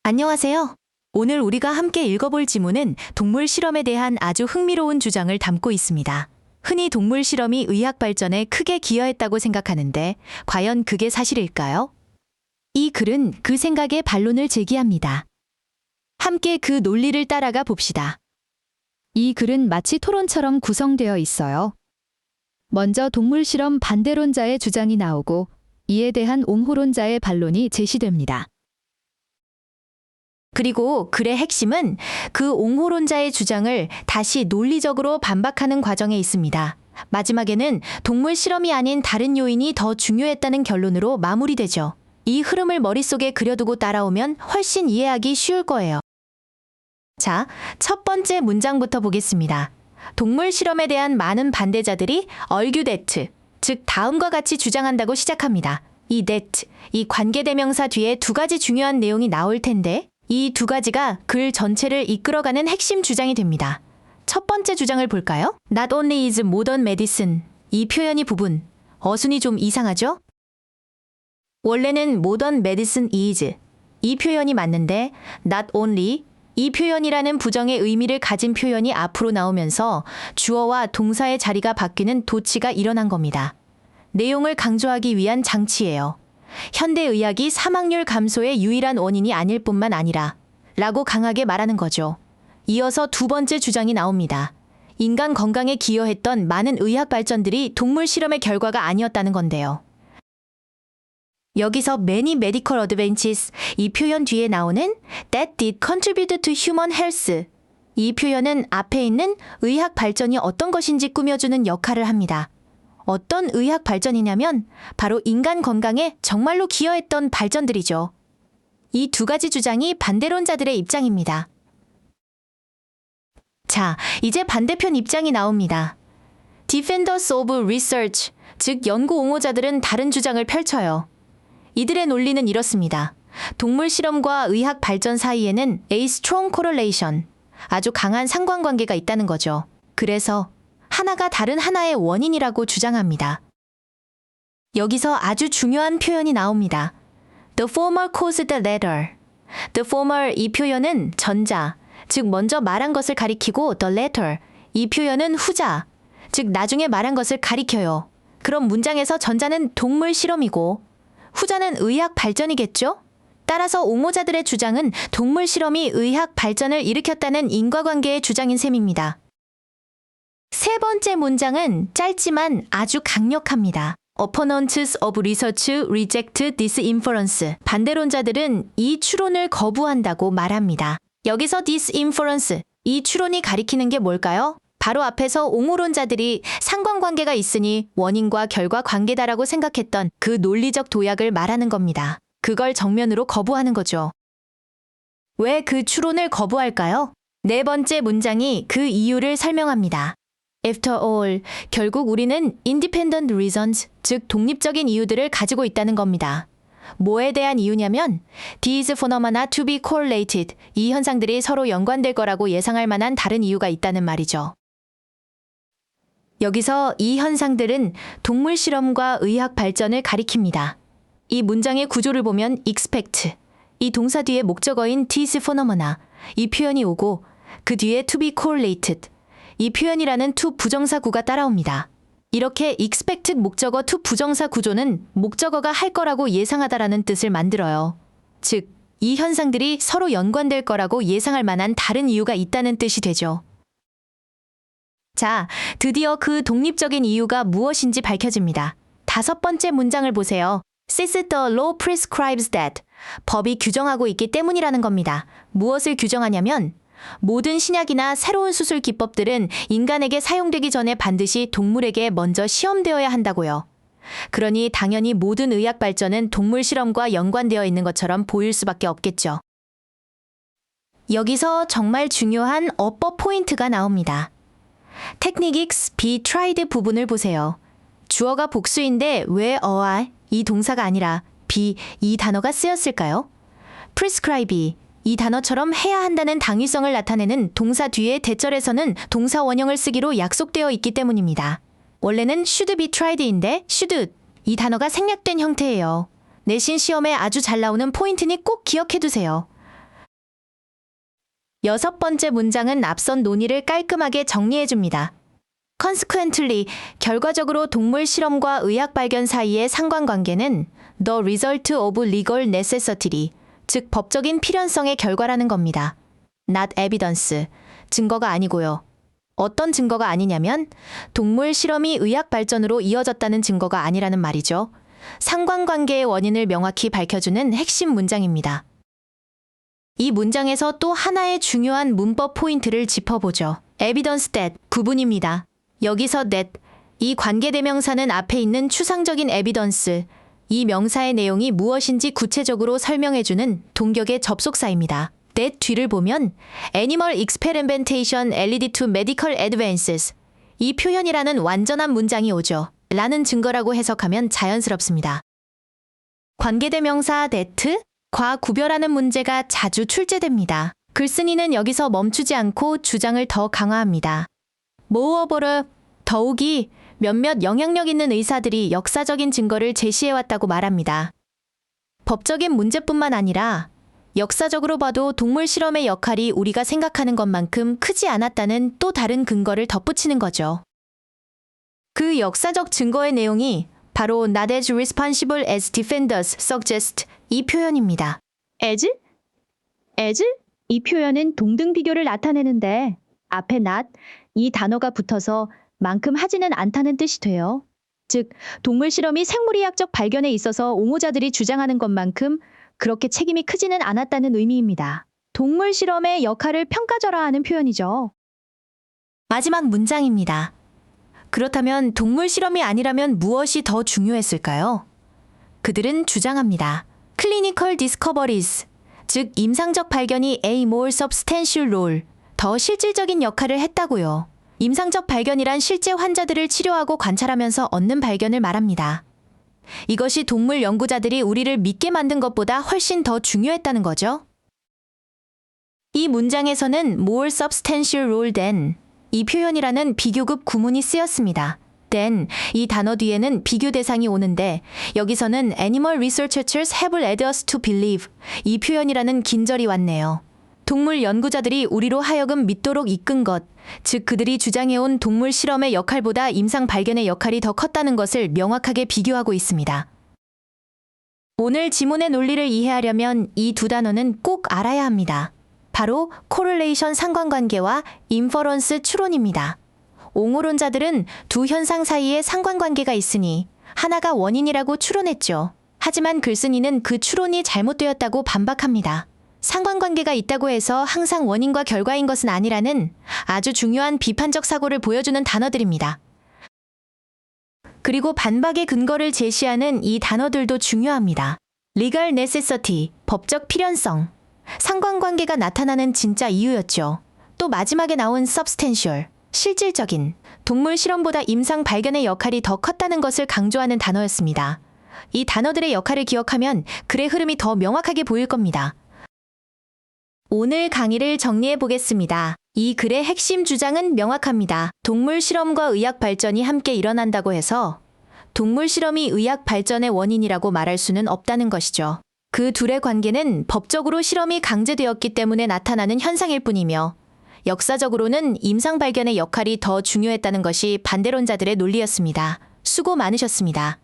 안녕하세요. 오늘 우리가 함께 읽어볼 지문은 동물 실험에 대한 아주 흥미로운 주장을 담고 있습니다. 흔히 동물 실험이 의학 발전에 크게 기여했다고 생각하는데 과연 그게 사실일까요? 이 글은 그 생각에 반론을 제기합니다. 함께 그 논리를 따라가 봅시다. 이 글은 마치 토론처럼 구성되어 있어요. 먼저 동물 실험 반대론자의 주장이 나오고 이에 대한 옹호론자의 반론이 제시됩니다. 그리고 글의 핵심은 그 옹호론자의 주장을 다시 논리적으로 반박하는 과정에 있습니다. 마지막에는 동물 실험이 아닌 다른 요인이 더 중요했다는 결론으로 마무리되죠. 이 흐름을 머릿속에 그려두고 따라오면 훨씬 이해하기 쉬울 거예요. 자, 첫 번째 문장부터 보겠습니다. 동물 실험에 대한 많은 반대자들이 argue that, 즉 다음과 같이 주장한다고 시작합니다. 이 that, 이 관계대명사 뒤에 두 가지 중요한 내용이 나올 텐데 이 두 가지가 글 전체를 이끌어가는 핵심 주장이 됩니다. 첫 번째 주장을 볼까요? Not only is modern medicine. 이 표현이 부분, 어순이 좀 이상하죠? 원래는 modern medicine is. 이 표현이 맞는데 not only, 이 표현이라는 부정의 의미를 가진 표현이 앞으로 나오면서 주어와 동사의 자리가 바뀌는 도치가 일어난 겁니다. 내용을 강조하기 위한 장치예요. 현대의학이 사망률 감소의 유일한 원인이 아닐 뿐만 아니라 라고 강하게 말하는 거죠. 이어서 두 번째 주장이 나옵니다. 인간 건강에 기여했던 많은 의학 발전들이 동물 실험의 결과가 아니었다는 건데요. 여기서 many medical advances, 이 표현 뒤에 나오는 that did contribute to human health. 이 표현은 앞에 있는 의학 발전이 어떤 것인지 꾸며주는 역할을 합니다. 어떤 의학 발전이냐면 바로 인간 건강에 정말로 기여했던 발전들이죠. 이 두 가지 주장이 반대론자들의 입장입니다. 자, 이제 반대편 입장이 나옵니다. Defenders of Research, 즉 연구 옹호자들은 다른 주장을 펼쳐요. 이들의 논리는 이렇습니다. 동물 실험과 의학 발전 사이에는 a strong correlation, 아주 강한 상관관계가 있다는 거죠. 그래서 하나가 다른 하나의 원인이라고 주장합니다. 여기서 아주 중요한 표현이 나옵니다. The former caused the latter. The former, 이 표현은 전자, 즉 먼저 말한 것을 가리키고 the latter, 이 표현은 후자, 즉 나중에 말한 것을 가리켜요. 그럼 문장에서 전자는 동물 실험이고 후자는 의학 발전이겠죠? 따라서 옹호자들의 주장은 동물 실험이 의학 발전을 일으켰다는 인과관계의 주장인 셈입니다. 세 번째 문장은 짧지만 아주 강력합니다. Opponents of research reject this inference. 반대론자들은 이 추론을 거부한다고 말합니다. 여기서 this inference, 이 추론이 가리키는 게 뭘까요? 바로 앞에서 옹호론자들이 상관관계가 있으니 원인과 결과 관계다라고 생각했던 그 논리적 도약을 말하는 겁니다. 그걸 정면으로 거부하는 거죠. 왜 그 추론을 거부할까요? 네 번째 문장이 그 이유를 설명합니다. After all, 결국 우리는 independent reasons, 즉 독립적인 이유들을 가지고 있다는 겁니다. 뭐에 대한 이유냐면 these phenomena to be correlated, 이 현상들이 서로 연관될 거라고 예상할 만한 다른 이유가 있다는 말이죠. 여기서 이 현상들은 동물 실험과 의학 발전을 가리킵니다. 이 문장의 구조를 보면 expect, 이 동사 뒤에 목적어인 these phenomena, 이 표현이 오고 그 뒤에 to be correlated, 이 표현이라는 to 부정사 구가 따라옵니다. 이렇게 expect 목적어 to 부정사 구조는 목적어가 할 거라고 예상하다라는 뜻을 만들어요. 즉, 이 현상들이 서로 연관될 거라고 예상할 만한 다른 이유가 있다는 뜻이 되죠. 자, 드디어 그 독립적인 이유가 무엇인지 밝혀집니다. 다섯 번째 문장을 보세요. Since the law prescribes that, 법이 규정하고 있기 때문이라는 겁니다. 무엇을 규정하냐면 모든 신약이나 새로운 수술 기법들은 인간에게 사용되기 전에 반드시 동물에게 먼저 시험되어야 한다고요. 그러니 당연히 모든 의학 발전은 동물 실험과 연관되어 있는 것처럼 보일 수밖에 없겠죠. 여기서 정말 중요한 어법 포인트가 나옵니다. Techniques be tried 부분을 보세요. 주어가 복수인데 왜 어아, 이 동사가 아니라 be, 이 단어가 쓰였을까요? prescribe, 이 단어처럼 해야 한다는 당위성을 나타내는 동사 뒤에 대절에서는 동사 원형을 쓰기로 약속되어 있기 때문입니다. 원래는 should be tried인데 should, 이 단어가 생략된 형태예요. 내신 시험에 아주 잘 나오는 포인트니 꼭 기억해두세요. 6번째 문장은 앞선 논의를 깔끔하게 정리해줍니다. Consequently, 결과적으로 동물 실험과 의학 발견 사이의 상관관계는 the result of legal necessity, 즉 법적인 필연성의 결과라는 겁니다. Not evidence, 증거가 아니고요. 어떤 증거가 아니냐면 동물 실험이 의학 발전으로 이어졌다는 증거가 아니라는 말이죠. 상관관계의 원인을 명확히 밝혀주는 핵심 문장입니다. 이 문장에서 또 하나의 중요한 문법 포인트를 짚어보죠. evidence that 구분입니다. 여기서 that, 이 관계대명사는 앞에 있는 추상적인 evidence, 이 명사의 내용이 무엇인지 구체적으로 설명해주는 동격의 접속사입니다. that 뒤를 보면 Animal Experimentation Led to Medical Advances, 이 표현이라는 완전한 문장이 오죠. 라는 증거라고 해석하면 자연스럽습니다. 관계대명사 that, 과 구별하는 문제가 자주 출제됩니다. 글쓴이는 여기서 멈추지 않고 주장을 더 강화합니다. moreover, 더욱이 몇몇 영향력 있는 의사들이 역사적인 증거를 제시해왔다고 말합니다. 법적인 문제뿐만 아니라 역사적으로 봐도 동물 실험의 역할이 우리가 생각하는 것만큼 크지 않았다는 또 다른 근거를 덧붙이는 거죠. 그 역사적 증거의 내용이 바로 not as responsible as defenders suggest, 이 표현입니다. as? 이 표현은 동등 비교를 나타내는데 앞에 not, 이 단어가 붙어서 만큼 하지는 않다는 뜻이 돼요. 즉, 동물 실험이 생물의학적 발견에 있어서 옹호자들이 주장하는 것만큼 그렇게 책임이 크지는 않았다는 의미입니다. 동물 실험의 역할을 평가절하하는 표현이죠. 마지막 문장입니다. 그렇다면 동물 실험이 아니라면 무엇이 더 중요했을까요? 그들은 주장합니다. Clinical discoveries, 즉 임상적 발견이 a more substantial role, 더 실질적인 역할을 했다고요. 임상적 발견이란 실제 환자들을 치료하고 관찰하면서 얻는 발견을 말합니다. 이것이 동물 연구자들이 우리를 믿게 만든 것보다 훨씬 더 중요했다는 거죠. 이 문장에서는 more substantial role than, 이 표현이라는 비교급 구문이 쓰였습니다. then, 이 단어 뒤에는 비교 대상이 오는데 여기서는 animal researchers have led us to believe, 이 표현이라는 긴절이 왔네요. 동물 연구자들이 우리로 하여금 믿도록 이끈 것, 즉 그들이 주장해온 동물 실험의 역할보다 임상 발견의 역할이 더 컸다는 것을 명확하게 비교하고 있습니다. 오늘 지문의 논리를 이해하려면 이 두 단어는 꼭 알아야 합니다. 바로 correlation 상관관계와 inference 추론입니다. 옹호론자들은 두 현상 사이에 상관관계가 있으니 하나가 원인이라고 추론했죠. 하지만 글쓴이는 그 추론이 잘못되었다고 반박합니다. 상관관계가 있다고 해서 항상 원인과 결과인 것은 아니라는 아주 중요한 비판적 사고를 보여주는 단어들입니다. 그리고 반박의 근거를 제시하는 이 단어들도 중요합니다. legal necessity, 법적 필연성, 상관관계가 나타나는 진짜 이유였죠. 또 마지막에 나온 substantial, 실질적인, 동물 실험보다 임상 발견의 역할이 더 컸다는 것을 강조하는 단어였습니다. 이 단어들의 역할을 기억하면 글의 흐름이 더 명확하게 보일 겁니다. 오늘 강의를 정리해 보겠습니다. 이 글의 핵심 주장은 명확합니다. 동물 실험과 의학 발전이 함께 일어난다고 해서 동물 실험이 의학 발전의 원인이라고 말할 수는 없다는 것이죠. 그 둘의 관계는 법적으로 실험이 강제되었기 때문에 나타나는 현상일 뿐이며 역사적으로는 임상 발견의 역할이 더 중요했다는 것이 반대론자들의 논리였습니다. 수고 많으셨습니다.